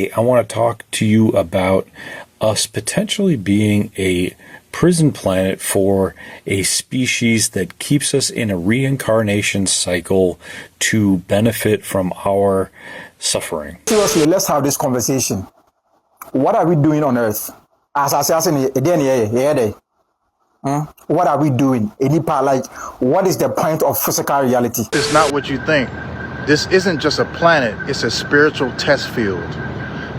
Hey, I want to talk to you about us potentially being a prison planet for a species that keeps us in a reincarnation cycle to benefit from our suffering. Seriously, let's have this conversation. What are we doing on Earth? As I said, what are we doing? Like, what is the point of physical reality? It's not what you think. This isn't just a planet, it's a spiritual test field.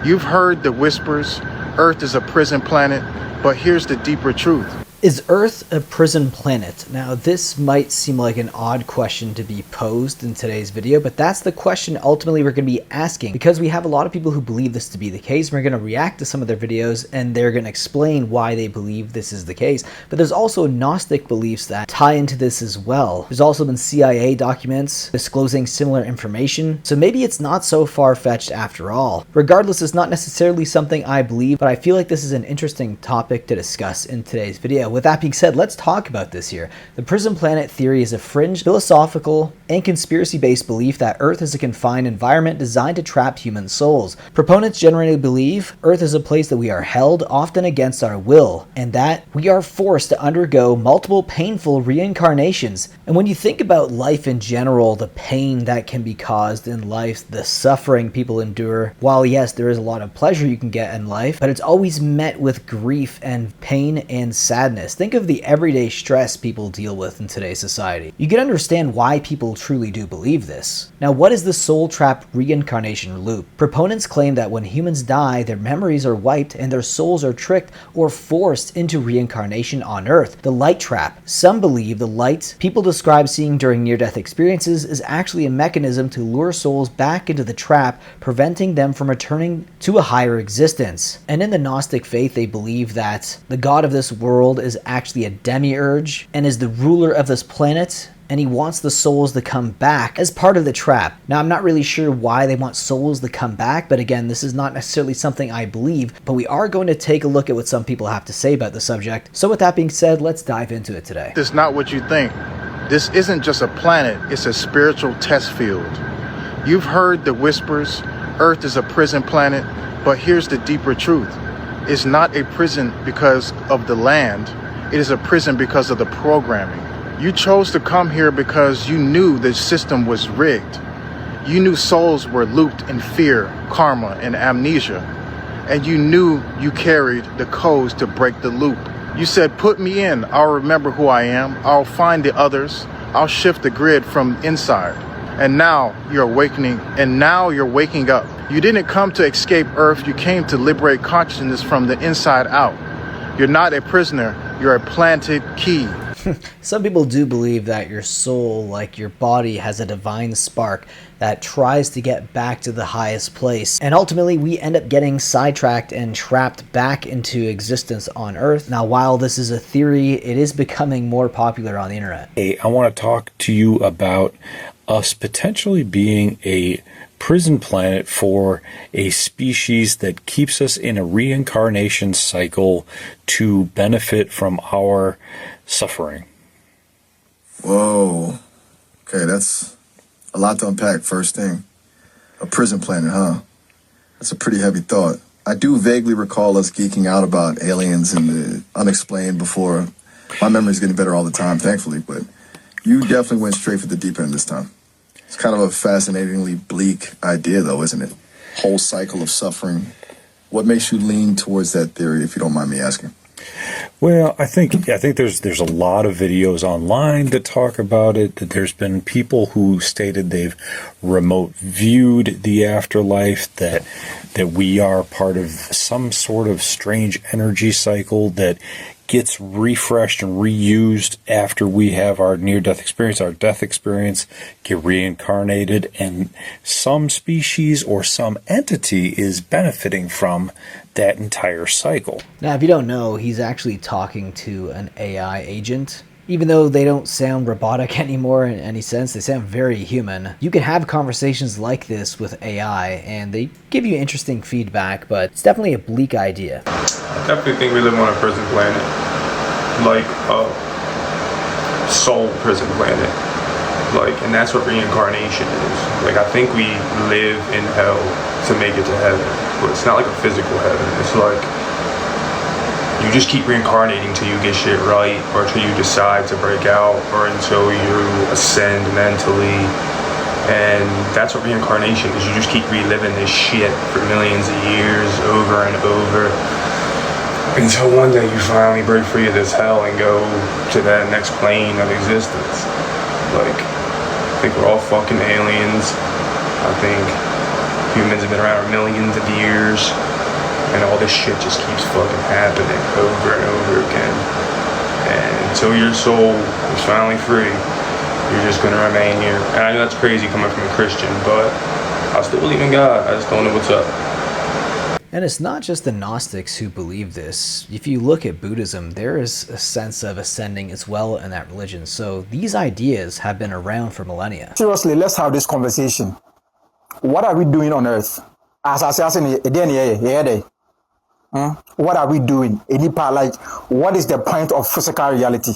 You've heard the whispers, Earth is a prison planet, but here's the deeper truth. Is Earth a prison planet? Now, this might seem like an odd question to be posed in today's video, but that's the question ultimately we're going to be asking, because we have a lot of people who believe this to be the case. We're going to react to some of their videos and they're going to explain why they believe this is the case. But there's also Gnostic beliefs that tie into this as well. There's also been CIA documents disclosing similar information, so maybe it's not so far-fetched after all. Regardless, it's not necessarily something I believe, but I feel like this is an interesting topic to discuss in today's video. With that being said, let's talk about this here. The prison planet theory is a fringe, philosophical, and conspiracy-based belief that Earth is a confined environment designed to trap human souls. Proponents generally believe Earth is a place that we are held, often against our will, and that we are forced to undergo multiple painful reincarnations. And when you think about life in general, the pain that can be caused in life, the suffering people endure, while yes, there is a lot of pleasure you can get in life, but it's always met with grief and pain and sadness. Think of the everyday stress people deal with in today's society. You can understand why people truly do believe this. Now, what is the soul trap reincarnation loop? Proponents claim that when humans die, their memories are wiped and their souls are tricked or forced into reincarnation on Earth. The light trap. Some believe the light people describe seeing during near-death experiences is actually a mechanism to lure souls back into the trap, preventing them from returning to a higher existence. And in the Gnostic faith, they believe that the god of this world is actually a demiurge and is the ruler of this planet, and he wants the souls to come back as part of the trap. Now, I'm not really sure why they want souls to come back, but again, this is not necessarily something I believe, but we are going to take a look at what some people have to say about the subject. So with that being said, let's dive into it today. It's not what you think. This isn't just a planet, it's a spiritual test field. You've heard the whispers, Earth is a prison planet, but here's the deeper truth. It's not a prison because of the land, it is a prison because of the programming. You chose to come here because you knew the system was rigged. You knew souls were looped in fear, karma, and amnesia. And you knew you carried the codes to break the loop. You said, put me in, I'll remember who I am, I'll find the others, I'll shift the grid from inside. And now you're awakening, and now you're waking up. You didn't come to escape Earth, you came to liberate consciousness from the inside out. You're not a prisoner, you're a planted key. Some people do believe that your soul, like your body, has a divine spark that tries to get back to the highest place. And ultimately, we end up getting sidetracked and trapped back into existence on Earth. Now, while this is a theory, it is becoming more popular on the internet. Hey, I want to talk to you about us potentially being a prison planet for a species that keeps us in a reincarnation cycle to benefit from our suffering. Whoa. Okay, that's a lot to unpack first thing. A prison planet, huh? That's a pretty heavy thought. I do vaguely recall us geeking out about aliens and the unexplained before. My memory's getting better all the time, thankfully, but you definitely went straight for the deep end this time. It's kind of a fascinatingly bleak idea, though, isn't it? Whole cycle of suffering. What makes you lean towards that theory, if you don't mind me asking? Well, I think there's a lot of videos online that talk about it. That there's been people who stated they've remote viewed the afterlife, that we are part of some sort of strange energy cycle that gets refreshed and reused after we have our near-death experience, our death experience, get reincarnated, and some species or some entity is benefiting from that entire cycle. Now, if you don't know, he's actually talking to an AI agent. Even though they don't sound robotic anymore in any sense, they sound very human. You can have conversations like this with AI, and they give you interesting feedback, but it's definitely a bleak idea. I definitely think we live on a prison planet, like a soul prison planet. Like, and that's what reincarnation is. Like, I think we live in hell to make it to heaven, but it's not like a physical heaven. It's like you just keep reincarnating till you get shit right, or till you decide to break out, or until you ascend mentally. And that's what reincarnation is. You just keep reliving this shit for millions of years, over and over, until one day you finally break free of this hell and go to that next plane of existence. Like, I think we're all fucking aliens. I think humans have been around for millions of years, and all this shit just keeps fucking happening over and over again. And until your soul is finally free, you're just gonna remain here. And I know that's crazy coming from a Christian, but I still believe in God. I just don't know what's up. And it's not just the Gnostics who believe this. If you look at Buddhism, there is a sense of ascending as well in that religion. So these ideas have been around for millennia. Seriously, let's have this conversation. What are we doing on earth? As I said, what are we doing? Like, what is the point of physical reality?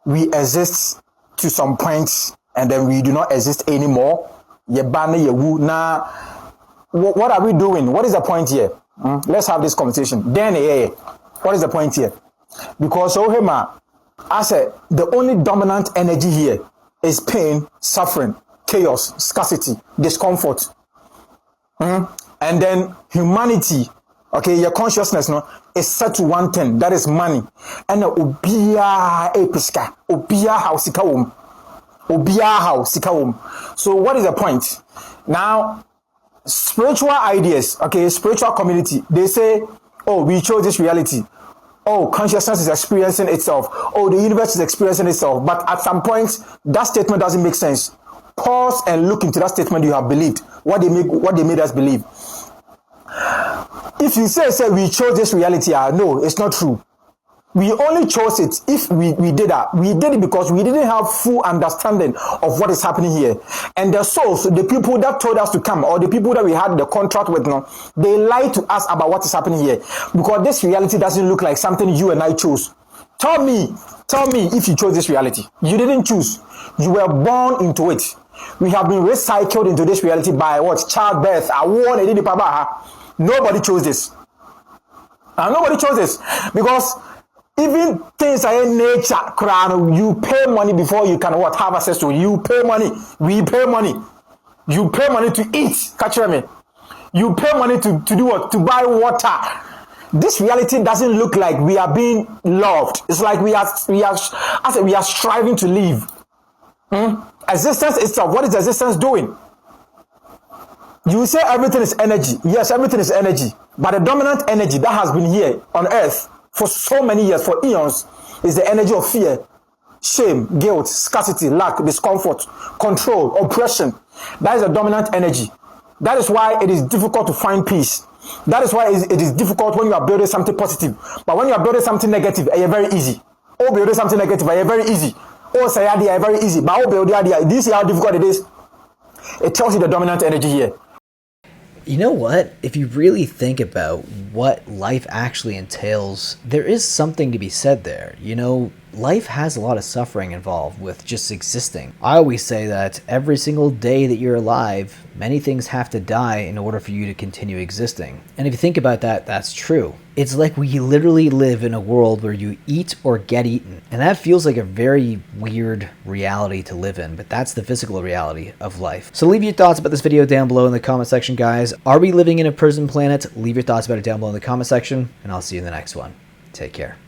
We exist to some points, and then we do not exist anymore. Now, what are we doing? What is the point here? Let's have this conversation. Then, what is the point here? Because I said the only dominant energy here is pain, suffering, chaos, scarcity, discomfort. And then humanity, okay, your consciousness is set to one thing, that is money. And so what is the point? Now, spiritual ideas, okay, spiritual community, they say, oh, we chose this reality. Oh, consciousness is experiencing itself. Oh, the universe is experiencing itself. But at some point, that statement doesn't make sense. Pause and look into that statement you have believed. What they made us believe. If you say we chose this reality, no, it's not true. We only chose it if we did that. We did it because we didn't have full understanding of what is happening here. And the souls, the people that told us to come, or the people that we had the contract with, they lied to us about what is happening here. Because this reality doesn't look like something you and I chose. Tell me if you chose this reality. You didn't choose. You were born into it. We have been recycled into this reality by what? Childbirth. Nobody chose this. And nobody chose this. Because even things like nature, you pay money before you can have access to it. You pay money. We pay money. You pay money to eat. Catch me. You pay money to do what? To buy water. This reality doesn't look like we are being loved. It's like we are striving to live. Existence itself. What is existence doing? You say everything is energy. Yes, everything is energy. But the dominant energy that has been here on earth for so many years, for eons, is the energy of fear, shame, guilt, scarcity, lack, discomfort, control, oppression. That is the dominant energy. That is why it is difficult to find peace. That is why it is difficult when you are building something positive. But when you are building something negative, it's very easy. Oh, building something negative, it's very easy. Oh, say it's very easy. But oh, building idea, this is how difficult it is. It tells you the dominant energy here. You know what? If you really think about what life actually entails, there is something to be said there. You know, life has a lot of suffering involved with just existing. I always say that every single day that you're alive, many things have to die in order for you to continue existing. And if you think about that, that's true. It's like we literally live in a world where you eat or get eaten. And that feels like a very weird reality to live in, but that's the physical reality of life. So leave your thoughts about this video down below in the comment section, guys. Are we living in a prison planet? Leave your thoughts about it down below in the comment section, and I'll see you in the next one. Take care.